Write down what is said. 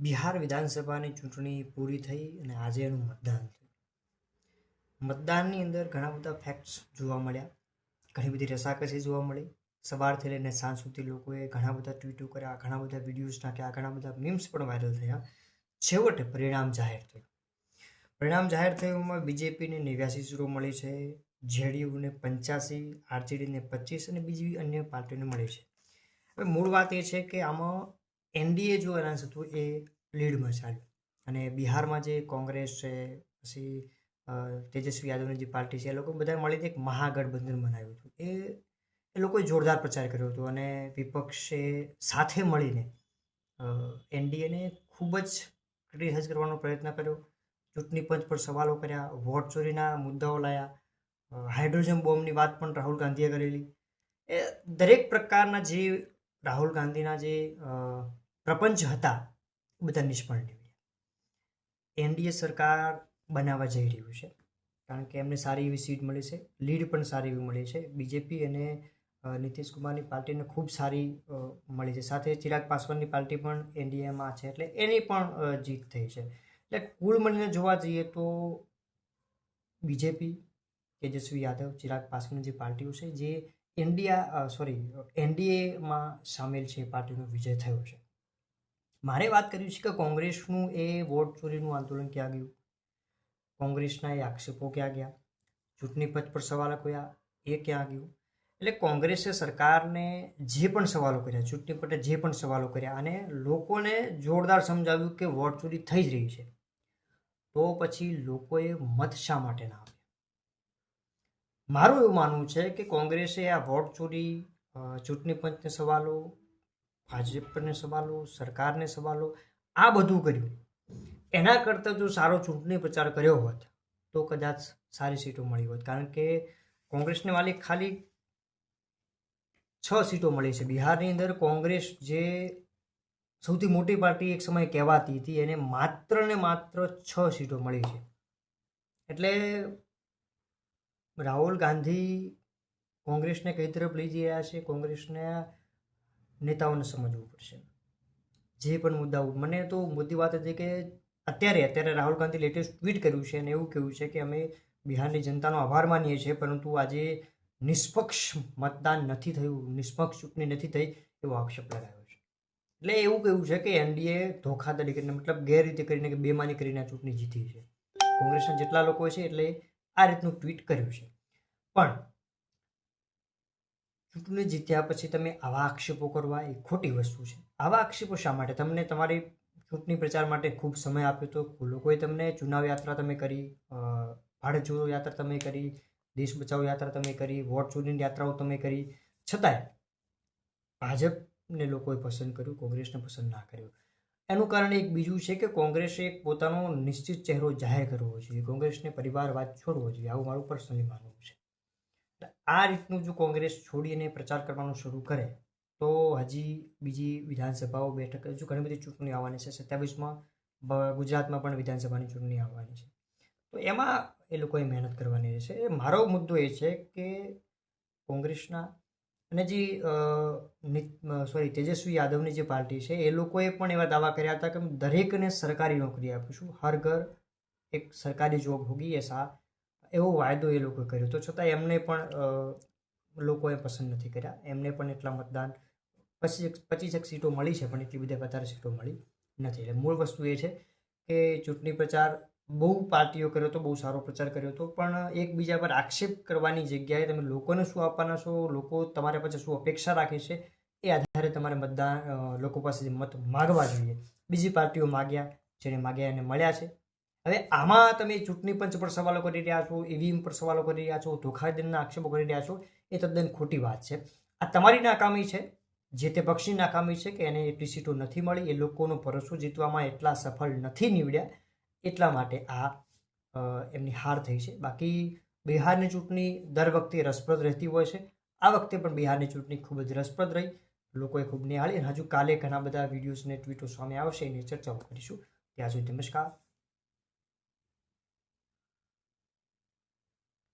બિહાર વિધાનસભાની ચૂંટણી પૂરી થઈ અને આજે એનું મતદાન થયું. મતદાનની અંદર ઘણા બધા ફેક્ટ્સ જોવા મળ્યા, ઘણી બધી રસાકસી જોવા મળી. સવારથી લઈને સાંજ સુધી લોકોએ ઘણા બધા ટ્વીટો કર્યા, ઘણા બધા વિડીયોઝ નાખ્યા, ઘણા બધા મીમ્સ પણ વાયરલ થયા. છેવટે પરિણામ જાહેર થયું. પરિણામ જાહેર થયુંમાં બીજેપીને 89 સીટો મળી છે, જેડીયુને 85, આરજેડીને 25 અને બીજી અન્ય પાર્ટીઓને મળી છે. હવે મૂળ વાત એ છે કે આમાં એનડીએ જો એનાઉન્સ હતું એ લીડમાં ચાલ્યું અને બિહારમાં જે કોંગ્રેસ છે, પછી તેજસ્વી યાદવની જે પાર્ટી છે, એ લોકો બધા મળીને એક મહાગઠબંધન બનાવ્યું હતું. એ લોકોએ જોરદાર પ્રચાર કર્યો હતો અને વિપક્ષે સાથે મળીને એનડીએને ખૂબ જ ક્રિટિસાઇઝ કરવાનો પ્રયત્ન કર્યો. ચૂંટણી પંચ પર સવાલો કર્યા, વોટ ચોરીના મુદ્દાઓ લાયા, હાઇડ્રોજન બોમ્બની વાત પણ રાહુલ ગાંધીએ કરેલી. એ દરેક પ્રકારના જે રાહુલ ગાંધીના જે પ્રપંચ હતા બધા નિષ્ફળ નીવડ્યા. એનડીએ સરકાર બનાવવા જઈ રહ્યું છે કારણ કે એમને સારી એવી સીટ મળી છે, લીડ પણ સારી એવી મળી છે. બીજેપી અને નીતિશ કુમારની પાર્ટીને ખૂબ સારી મળી છે, સાથે ચિરાગ પાસવાનની પાર્ટી પણ એનડીએમાં છે, એટલે એની પણ જીત થઈ છે. એટલે કુલ મળીને જોવા જઈએ તો બીજેપી, તેજસ્વી યાદવ, ચિરાગ પાસવાનની જે પાર્ટીઓ છે જે એનડીએમાં સામેલ છે, પાર્ટીનો વિજય થયો છે. મારે વાત કરવી છે કે કોંગ્રેસનું એ વોટ ચોરીનું આંદોલન ક્યાં ગયું, કોંગ્રેસના એ આક્ષેપો ક્યાં ગયા, ચૂંટણી પંચ પર સવાલો કર્યા એ ક્યાં ગયું. એટલે કોંગ્રેસે સરકારને જે પણ સવાલો કર્યા, ચૂંટણી પંચે જે પણ સવાલો કર્યા અને લોકોને જોરદાર સમજાવ્યું કે વોટ ચોરી થઈ જ રહી છે, તો પછી લોકોએ મત શા માટે ના આપ્યા. મારું એવું માનવું છે કે કોંગ્રેસે આ વોટ ચોરી, ચૂંટણી પંચને સવાલો, ભાજપને સવાલો, સરકારને સવાલો, આ બધું કર્યું. એના કરતાં જો સારો ચૂંટણી પ્રચાર કર્યો હોત તો કદાચ સારી સીટો મળી હોત, કારણ કે કોંગ્રેસને વાલી ખાલી 6 સીટો મળી છે. બિહારની અંદર કોંગ્રેસ જે સૌથી મોટી પાર્ટી એક સમયે કહેવાતી હતી એને માત્ર ને માત્ર 6 સીટો મળી છે. એટલે રાહુલ ગાંધી કોંગ્રેસને કઈ તરફ લઈ જઈ રહ્યા છે, કોંગ્રેસના નેતાઓને સમજવું પડશે. જે પણ મુદ્દાઓ, મને તો મોટી વાત હતી કે અત્યારે રાહુલ ગાંધી લેટેસ્ટ ટ્વીટ કર્યું છે અને એવું કહ્યું છે કે અમે બિહારની જનતાનો આભાર માનીએ છીએ, પરંતુ આજે નિષ્પક્ષ મતદાન નથી થયું, નિષ્પક્ષ ચૂંટણી નથી થઈ એવો આક્ષેપ લગાવ્યો છે. એટલે એવું કહ્યું છે કે એનડીએ ધોખાધડી કરીને, મતલબ ગેરરીતિ કરીને કે બેમાની કરીને આ ચૂંટણી જીતી છે. કોંગ્રેસના જેટલા લોકો છે એટલે આ રીતનું ટ્વીટ કર્યું છે. પણ ચૂંટણી જીત્યા પછી તમે આવા આક્ષેપો કરવા એ ખોટી વસ્તુ છે. આવા આક્ષેપો શા માટે? તમને તમારી ચૂંટણી પ્રચાર માટે ખૂબ સમય આપ્યો તો, લોકોએ તમને ચુનાવ યાત્રા તમે કરી, ભારત જોડો યાત્રા તમે કરી, દેશ બચાવો યાત્રા તમે કરી, વોટ ચોરીની યાત્રાઓ તમે કરી, છતાંય ભાજપને લોકોએ પસંદ કર્યું, કોંગ્રેસને પસંદ ના કર્યું. એનું કારણ એક બીજું છે કે કોંગ્રેસે એક પોતાનો નિશ્ચિત ચહેરો જાહેર કરવો જોઈએ, કોંગ્રેસને પરિવારવાદ છોડવો જોઈએ, આવું મારું પર્સનલી માનવું છે. આ રીતનું જો કોંગ્રેસ છોડીને પ્રચાર કરવાનું શરૂ કરે તો હજી બીજી વિધાનસભાઓ બેઠક, હજુ ઘણી બધી ચૂંટણી આવવાની છે. 27માં ગુજરાતમાં પણ વિધાનસભાની ચૂંટણી આવવાની છે, તો એમાં એ લોકોએ મહેનત કરવાની રહેશે. મારો મુદ્દો એ છે કે કોંગ્રેસના અને જે તેજસ્વી યાદવની જે પાર્ટી છે એ લોકોએ પણ એવા દાવા કર્યા હતા કે દરેકને સરકારી નોકરી આપીશું, હર ઘર એક સરકારી જોબ હોગી એસા, એવો વાયદો એ લોકોએ કર્યો. તો છતાં એમને પણ લોકોએ પસંદ નથી કર્યા, એમને પણ એટલા મતદાન 25 સીટો મળી છે પણ એટલી બધી વધારે સીટો મળી નથી. એટલે મૂળ વસ્તુ એ છે કે ચૂંટણી પ્રચાર બહુ પાર્ટીઓ કર્યો હતો, બહુ સારો પ્રચાર કર્યો હતો, પણ એકબીજા પર આક્ષેપ કરવાની જગ્યાએ તમે લોકોને શું આપવાના છો, લોકો તમારા પાસે શું અપેક્ષા રાખે છે એ આધારે તમારે મતદાન લોકો પાસેથી મત માગવા જોઈએ. બીજી પાર્ટીઓ માગ્યા, જેને માગ્યા એને મળ્યા છે. હવે આમાં તમે ચૂંટણી પંચ પર સવાલો કરી રહ્યા છો, ઈવીએમ પર સવાલો કરી રહ્યા છો, ધોખાધડીના આક્ષેપો કરી રહ્યા છો, એ તદ્દન ખોટી વાત છે. આ તમારી નાકામી છે, જે તે પક્ષની નાકામી છે કે એને એટલી સીટો નથી મળી, એ લોકોનો ભરોસો જીતવામાં એટલા સફળ નથી નીવડ્યા, એટલા માટે આ એમની હાર થઈ છે. બાકી બિહારની ચૂંટણી દર વખતે રસપ્રદ રહેતી હોય છે. આ વખતે પણ બિહારની ચૂંટણી ખૂબ જ રસપ્રદ રહી, લોકોએ ખૂબ નિહાળી. અને હજુ કાલે ઘણા બધા વિડીયોઝ અને ટ્વીટો સામે આવશે, એની ચર્ચાઓ કરીશું. ત્યાં સુધી નમસ્કાર.